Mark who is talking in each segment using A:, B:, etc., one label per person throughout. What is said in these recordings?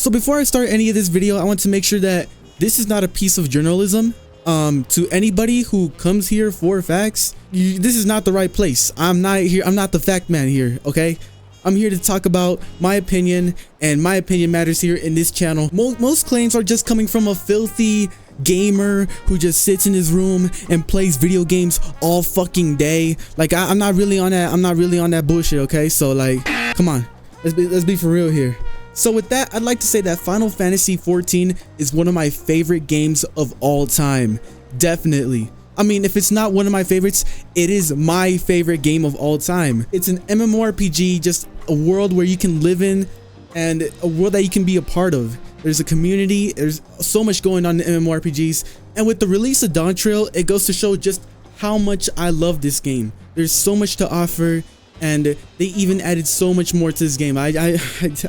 A: So before I start any of this video, I want to make sure that this is not a piece of journalism. To anybody who comes here for facts, this is not the right place. I'm not here. I'm not the fact man here. Okay. I'm here to talk about my opinion, and my opinion matters here in this channel. Most claims are just coming from a filthy gamer who just sits in his room and plays video games all fucking day. Like I'm not really on that. I'm not really on that bullshit. Okay. So like, come on, let's be for real here. So with that, I'd like to say that Final Fantasy XIV is one of my favorite games of all time. Definitely. I mean, if it's not one of my favorites, it is my favorite game of all time. It's an MMORPG, just a world where you can live in and a world that you can be a part of. There's a community, there's so much going on in MMORPGs. And with the release of Dawntrail, it goes to show just how much I love this game. There's so much to offer. And they even added so much more to this game. I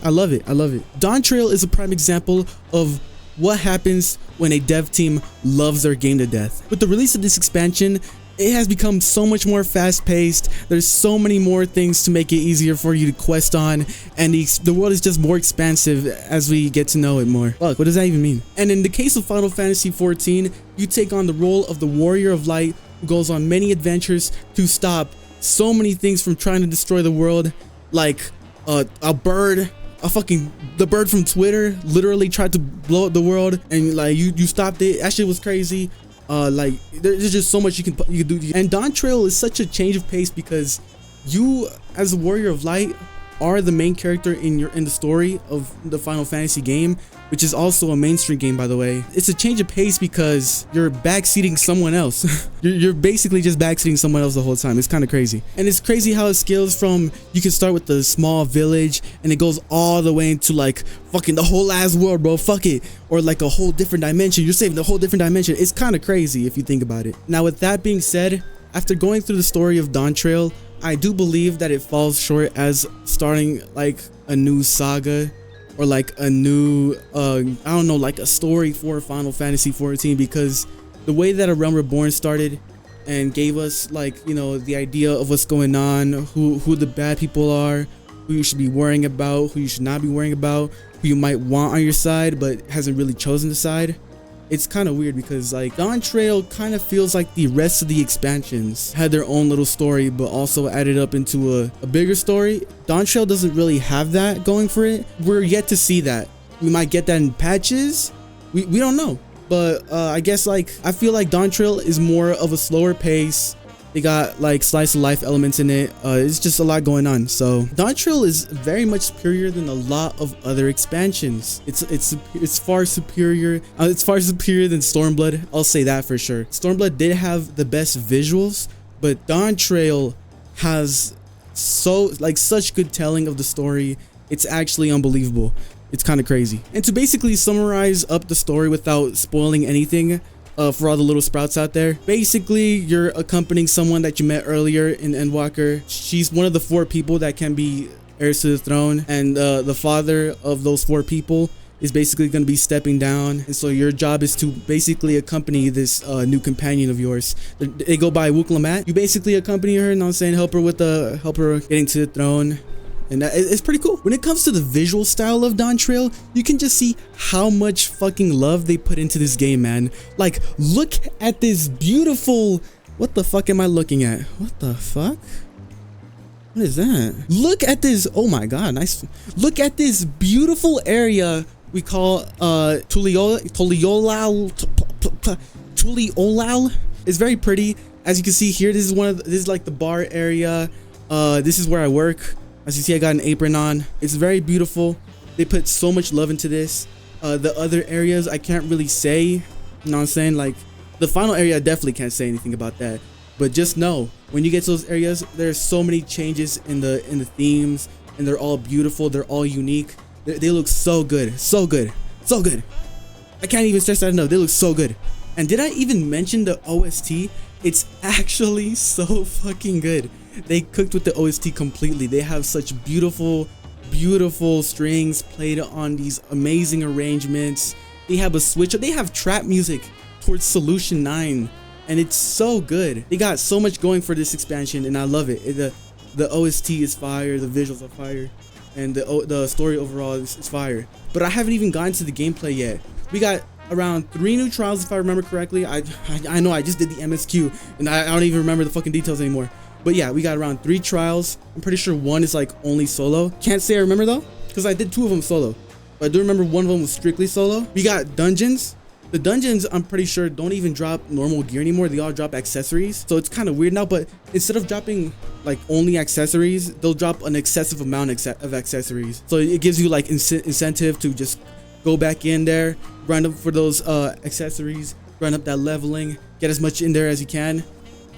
A: love it. I love it. Dawntrail is a prime example of what happens when a dev team loves their game to death. With the release of this expansion, it has become so much more fast-paced. There's so many more things to make it easier for you to quest on, and the world is just more expansive as we get to know it more. Fuck, what does that even mean? And in the case of Final Fantasy XIV, you take on the role of the Warrior of Light, who goes on many adventures to stop so many things from trying to destroy the world. Like a bird, the bird from Twitter literally tried to blow up the world, and like you stopped it. That shit was crazy. Like there's just so much you can do. And Dawntrail is such a change of pace because you, as a Warrior of Light, are the main character in the story of the Final Fantasy game, which is also a mainstream game, by the way. It's a change of pace because you're backseating someone else. you're basically just backseating someone else the whole time. It's kind of crazy. And it's crazy how it scales from, you can start with the small village and it goes all the way into like fucking the whole ass world, bro. Fuck it. Or like a whole different dimension. You're saving the whole different dimension. It's kind of crazy if you think about it. Now, with that being said, after going through the story of Dawntrail, I do believe that it falls short as starting like a new saga or like a new I don't know, like a story for Final Fantasy XIV, because the way that A Realm Reborn started and gave us, like, you know, the idea of what's going on, who the bad people are, who you should be worrying about, who you should not be worrying about, who you might want on your side but hasn't really chosen the side. It's kind of weird because like Dawntrail kind of feels like the rest of the expansions had their own little story but also added up into a bigger story. Dawntrail doesn't really have that going for it. We're yet to see that. We might get that in patches. We don't know. But I guess like I feel like Dawntrail is more of a slower pace. They got like slice of life elements in it. It's just a lot going on. So Dawntrail is very much superior than a lot of other expansions. It's far superior. It's far superior than Stormblood. I'll say that for sure. Stormblood did have the best visuals, but Dawntrail has such good telling of the story. It's actually unbelievable. It's kind of crazy. And to basically summarize up the story without spoiling anything, for all the little sprouts out there, basically you're accompanying someone that you met earlier in Endwalker. She's one of the 4 people that can be heirs to the throne, and the father of those 4 people is basically going to be stepping down, and so your job is to basically accompany this new companion of yours. They go by Wuklamat. You basically accompany her, you know what I'm saying, help her getting to the throne. And it's pretty cool. When it comes to the visual style of Dawntrail, you can just see how much fucking love they put into this game, man. Like, look at this beautiful... What the fuck am I looking at? What the fuck? What is that? Look at this. Oh my god, nice. Look at this beautiful area we call Tuliolal. It's very pretty. As you can see here, this is like the bar area. This is where I work. As you see, I got an apron on. It's very beautiful. They put so much love into this. The other areas I can't really say, you know what I'm saying? Like the final area, I definitely can't say anything about that. But just know, when you get to those areas, there's so many changes in the themes, and they're all beautiful. They're all unique. They look so good, so good, so good. I can't even stress that enough. They look so good. And did I even mention the OST? It's actually so fucking good. They cooked with the OST completely. They have such beautiful strings played on these amazing arrangements. They have a switch. They have trap music towards Solution 9, and it's so good. They got so much going for this expansion, and I love it. The OST is fire. The visuals are fire. and the story overall is fire. But I haven't even gotten to the gameplay yet. We got around 3 new trials if I remember correctly. I know I just did the MSQ and I don't even remember the fucking details anymore. But yeah, we got around 3 trials. I'm pretty sure 1 is like only solo. Can't say I remember though, because I did 2 of them solo. But I do remember 1 of them was strictly solo. We got dungeons. The dungeons, I'm pretty sure, don't even drop normal gear anymore. They all drop accessories. So it's kind of weird now, but instead of dropping like only accessories, they'll drop an excessive amount of accessories. So it gives you like incentive to just go back in there, grind up for those accessories, grind up that leveling, get as much in there as you can.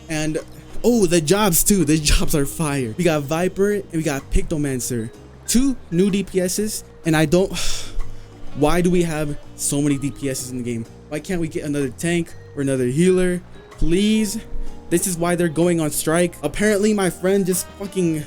A: And oh, the jobs too. The jobs are fire. We got Viper and we got Pictomancer. 2 new DPSs, and I don't... Why do we have so many DPSs in the game? Why can't we get another tank or another healer? Please. This is why they're going on strike. Apparently my friend just fucking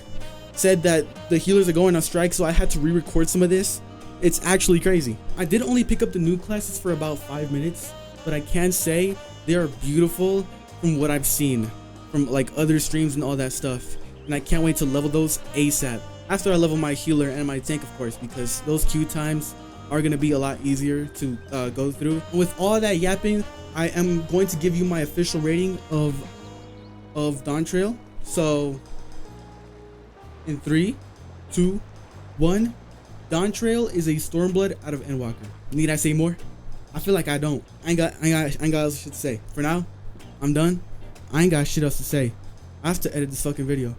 A: said that the healers are going on strike, so I had to re-record some of this. It's actually crazy. I did only pick up the new classes for about 5 minutes, but I can say they are beautiful from what I've seen from like other streams and all that stuff. And I can't wait to level those ASAP. After I level my healer and my tank, of course, because those queue times are going to be a lot easier to go through. And with all that yapping, I am going to give you my official rating of Dawntrail. So in 3, 2, 1, Dawntrail is a Stormblood out of Endwalker. Need I say more? I feel like I don't. I ain't got else shit to say. For now, I'm done. I ain't got shit else to say. I have to edit this fucking video.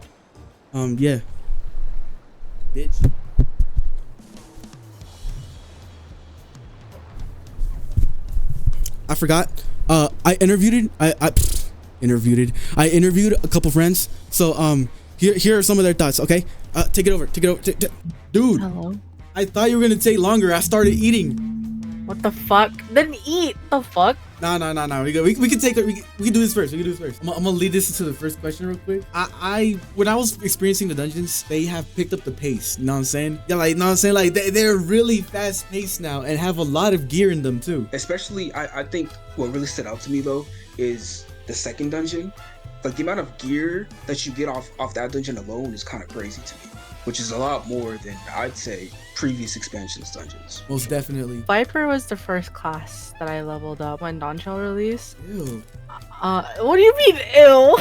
A: Yeah. Bitch. I forgot. I interviewed a couple friends. So here are some of their thoughts. Okay, take it over. Dude.
B: Hello.
A: I thought you were gonna take longer. I started eating.
B: What the fuck? Then eat. The fuck?
A: No. We can do this first. I'm gonna lead this into the first question real quick. When I was experiencing the dungeons, they have picked up the pace. You know what I'm saying? Yeah, like, you know what I'm saying? Like they're really fast paced now and have a lot of gear in them too.
C: Especially, I think what really stood out to me though is the second dungeon. Like the amount of gear that you get off that dungeon alone is kind of crazy to me, which is a lot more than I'd say previous expansions dungeons.
A: Most definitely.
B: Viper was the first class that I leveled up when Dawntrail released.
A: Ew.
B: What do you mean, ew?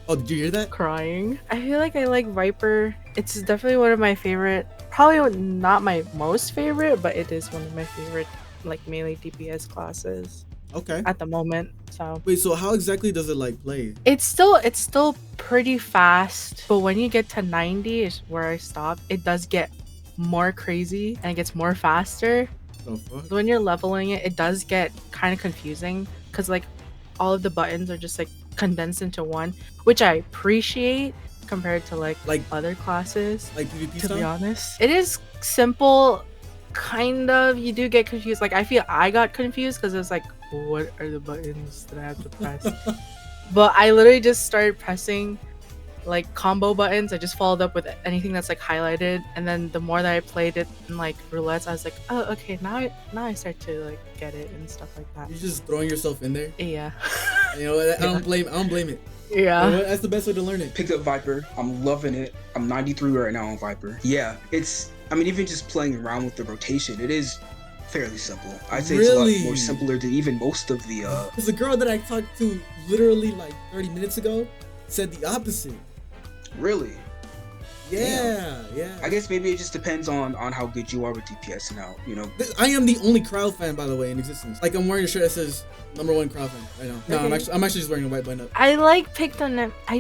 A: Oh, did you hear that?
B: Crying. I feel like I like Viper. It's definitely one of my favorite. Probably not my most favorite, but it is one of my favorite like melee DPS classes.
A: Okay.
B: At the moment, so.
A: Wait, so how exactly does it like play?
B: It's still pretty fast, but when you get to 90 is where I stop. It does get more crazy and it gets more faster.
A: Oh, fuck.
B: When you're leveling it, it does get kind of confusing because like all of the buttons are just like condensed into one, which I appreciate compared to like other classes.
A: Like PvP
B: to
A: stuff?
B: be honest, it is simple. Kind of. You do get confused. Like I feel I got confused because it was like, what are the buttons that I have to press? But I literally just started pressing like combo buttons. I just followed up with anything that's like highlighted, and then the more that I played it in like roulettes, I was like, oh, okay, now I start to like get it and stuff like that.
A: You're just throwing yourself in there.
B: Yeah.
A: You know what? I don't blame it.
B: Yeah.
A: You know what? That's the best way to learn it.
C: Picked up Viper. I'm loving it. I'm 93 right now on Viper. Yeah, I mean, even just playing around with the rotation, it is fairly simple. I'd say it's a lot more simpler than even most of the
A: Because the girl that I talked to literally like 30 minutes ago said the opposite.
C: Really?
A: Yeah.
C: I guess maybe it just depends on how good you are with DPS now, you know.
A: I am the only crowd fan, by the way, in existence. Like, I'm wearing a shirt that says #1 crowd fan right now. No,
B: Okay.
A: I'm actually just wearing a white button up.
B: I like picked on them. I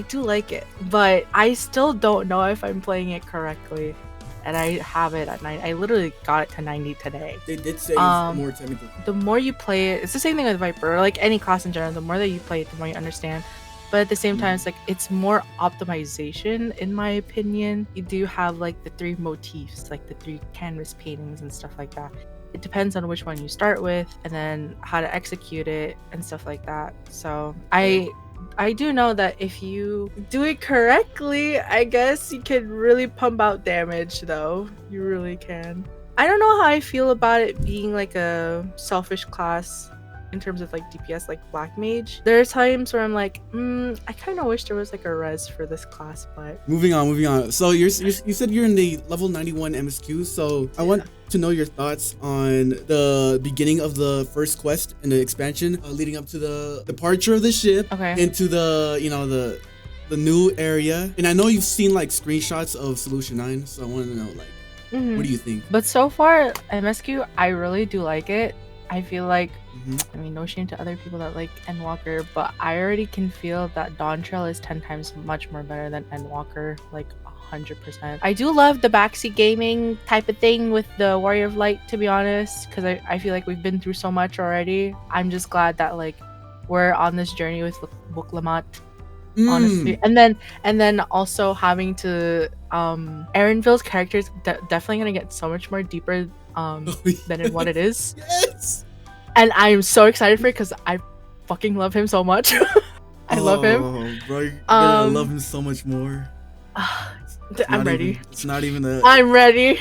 B: do like it, but I still don't know if I'm playing it correctly. And I have it at 90. I literally got it to 90 today.
A: They did say it's more technical.
B: The more you play it, it's the same thing with Viper, or like any class in general. The more that you play it, the more you understand. But at the same time, it's like it's more optimization, in my opinion. You do have like the 3 motifs, like the 3 canvas paintings and stuff like that. It depends on which one you start with, and then how to execute it and stuff like that. So I do know that if you do it correctly, I guess you can really pump out damage, though. You really can. I don't know how I feel about it being like a selfish class. in terms of like DPS, like Black Mage. There are times where I'm like, I kind of wish there was like a res for this class, but
A: moving on. So you said you're in the level 91 MSQ. So I want to know your thoughts on the beginning of the first quest in the expansion, leading up to the departure of the ship into the the new area. And I know you've seen like screenshots of Solution 9, so I want to know like what do you think?
B: But so far, MSQ, I really do like it. I feel like, I mean, no shame to other people that like Endwalker, but I already can feel that Dawntrail is 10 times much more better than Endwalker, like 100%. I do love the backseat gaming type of thing with the Warrior of Light, to be honest, because I feel like we've been through so much already. I'm just glad that like we're on this journey with Book-Lamat. Honestly, and then also having to Erenville's character is definitely gonna get so much more deeper than in what it is.
A: Yes,
B: and I'm so excited for it because I fucking love him so much. I love him.
A: Bro, I love him so much more.
B: I'm ready.
A: It's not even a.
B: I'm ready.